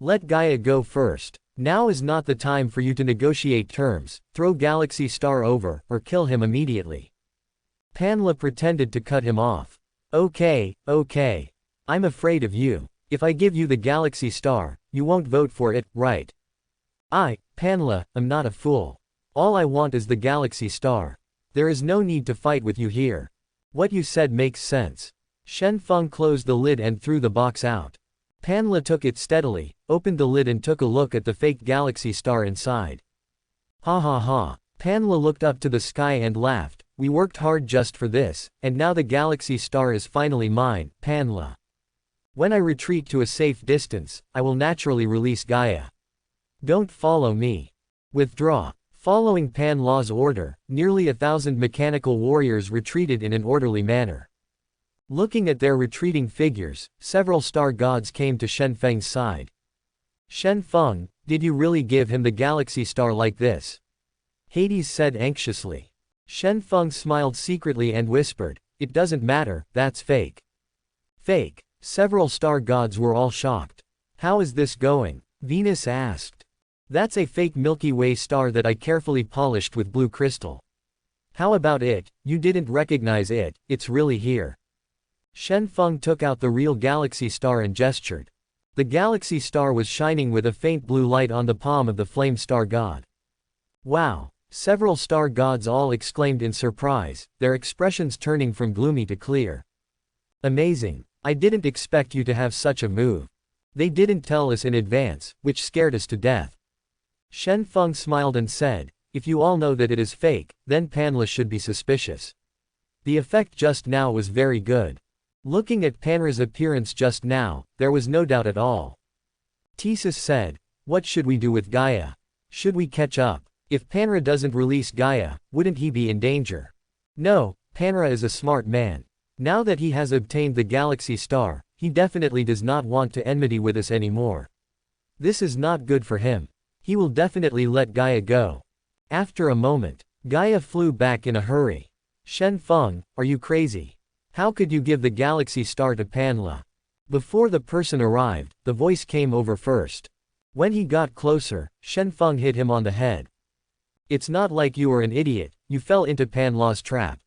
Let Gaia go first. Now is not the time for you to negotiate terms. Throw galaxy star over, or kill him immediately. Panla pretended to cut him off. Okay. I'm afraid of you. If I give you the galaxy star, you won't vote for it, right? Panla, I'm not a fool. All I want is the galaxy star. There is no need to fight with you here. What you said makes sense. Shen Feng closed the lid and threw the box out. Panla took it steadily, opened the lid and took a look at the fake galaxy star inside. Ha ha ha. Panla looked up to the sky and laughed. We worked hard just for this, and now the galaxy star is finally mine, Panla. When I retreat to a safe distance, I will naturally release Gaia. Don't follow me. Withdraw. Following Panla's order, nearly 1,000 mechanical warriors retreated in an orderly manner. Looking at their retreating figures, several star gods came to Shen Feng's side. Shen Feng, did you really give him the galaxy star like this? Hades said anxiously. Shen Feng smiled secretly and whispered, it doesn't matter, that's fake. Fake. Several star gods were all shocked. How is this going? Venus asked. That's a fake Milky Way star that I carefully polished with blue crystal. How about it? You didn't recognize it, it's really here. Shen Feng took out the real galaxy star and gestured. The galaxy star was shining with a faint blue light on the palm of the flame star god. Wow! Several star gods all exclaimed in surprise, their expressions turning from gloomy to clear. Amazing! I didn't expect you to have such a move. They didn't tell us in advance, which scared us to death. Shen Feng smiled and said, if you all know that it is fake, then Panla should be suspicious. The effect just now was very good. Looking at Panra's appearance just now, there was no doubt at all. Thesis said, what should we do with Gaia? Should we catch up? If Panra doesn't release Gaia, wouldn't he be in danger? No, Panra is a smart man. Now that he has obtained the Galaxy Star, he definitely does not want to enmity with us anymore. This is not good for him. He will definitely let Gaia go. After a moment, Gaia flew back in a hurry. Shen Feng, are you crazy? How could you give the Galaxy Star to Panla? Before the person arrived, the voice came over first. When he got closer, Shen Feng hit him on the head. It's not like you were an idiot, you fell into Panla's trap.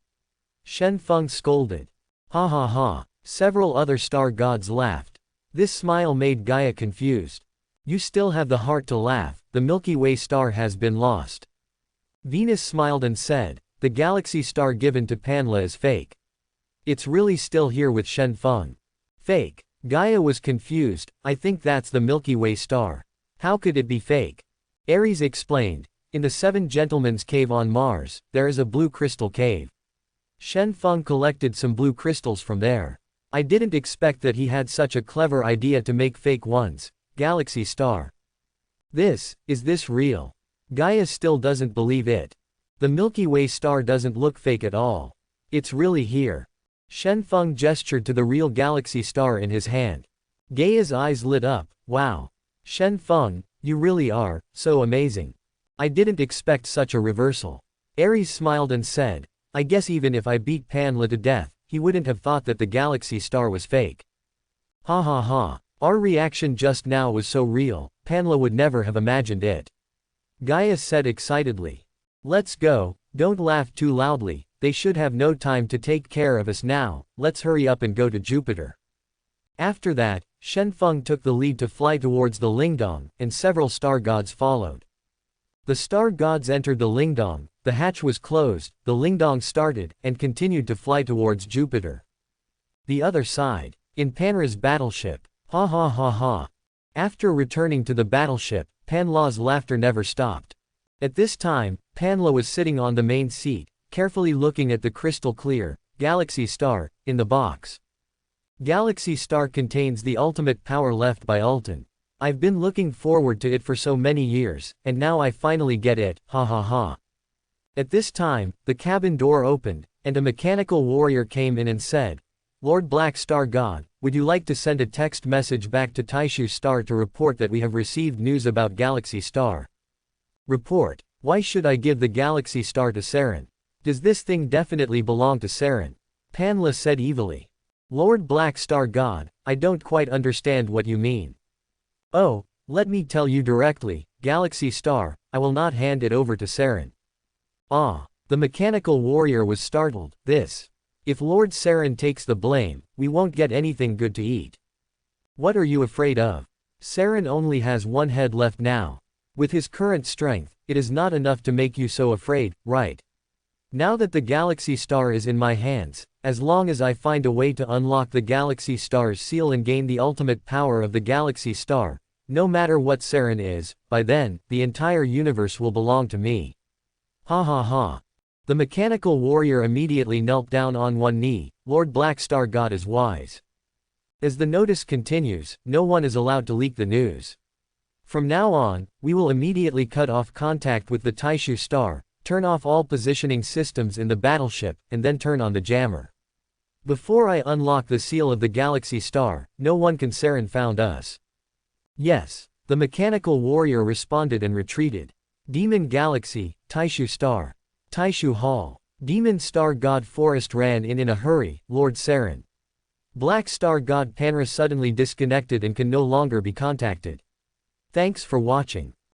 Shen Feng scolded. Ha ha ha. Several other star gods laughed. This smile made Gaia confused. You still have the heart to laugh, the Milky Way star has been lost. Venus smiled and said, the Galaxy Star given to Panla is fake. It's really still here with Shen Feng. Fake. Gaia was confused, I think that's the Milky Way star. How could it be fake? Ares explained, in the Seven Gentlemen's Cave on Mars, there is a blue crystal cave. Shen Feng collected some blue crystals from there. I didn't expect that he had such a clever idea to make fake ones. Galaxy Star. Is this real? Gaia still doesn't believe it. The Milky Way star doesn't look fake at all. It's really here. Shen Feng gestured to the real Galaxy Star in his hand. Gaia's eyes lit up, wow. Shen Feng, you really are, so amazing. I didn't expect such a reversal. Ares smiled and said, I guess even if I beat Panla to death, he wouldn't have thought that the Galaxy Star was fake. Ha ha ha. Our reaction just now was so real, Panla would never have imagined it. Gaia said excitedly. Let's go, don't laugh too loudly, they should have no time to take care of us now, let's hurry up and go to Jupiter. After that, Shen Feng took the lead to fly towards the Lingdong, and several star gods followed. The star gods entered the Lingdong, the hatch was closed, the Lingdong started, and continued to fly towards Jupiter. The other side. In Panra's battleship. Ha ha ha ha. After returning to the battleship, Panla's laughter never stopped. At this time, Panla was sitting on the main seat, carefully looking at the crystal clear Galaxy Star in the box. Galaxy Star contains the ultimate power left by Ultan. I've been looking forward to it for so many years, and now I finally get it, ha ha ha. At this time, the cabin door opened, and a mechanical warrior came in and said, Lord Black Star God, would you like to send a text message back to Taishu Star to report that we have received news about Galaxy Star? Report. Why should I give the Galaxy Star to Saren? Does this thing definitely belong to Saren? Panla said evilly. Lord Black Star God, I don't quite understand what you mean. Oh, let me tell you directly, Galaxy Star, I will not hand it over to Saren. Ah, the mechanical warrior was startled. If Lord Saren takes the blame, we won't get anything good to eat. What are you afraid of? Saren only has one head left now. With his current strength, it is not enough to make you so afraid, right? Now that the Galaxy Star is in my hands, as long as I find a way to unlock the Galaxy Star's seal and gain the ultimate power of the Galaxy Star, no matter what Saren is, by then, the entire universe will belong to me. Ha ha ha. The mechanical warrior immediately knelt down on one knee. Lord Black Star God is wise. As the notice continues, no one is allowed to leak the news. From now on, we will immediately cut off contact with the Taishu Star, turn off all positioning systems in the battleship, and then turn on the jammer. Before I unlock the seal of the Galaxy Star, no one can Saren found us. Yes, the mechanical warrior responded and retreated. Demon Galaxy, Taishu Star. Taishu Hall. Demon Star God Forest ran in a hurry, Lord Saren. Black Star God Panra suddenly disconnected and can no longer be contacted. Thanks for watching.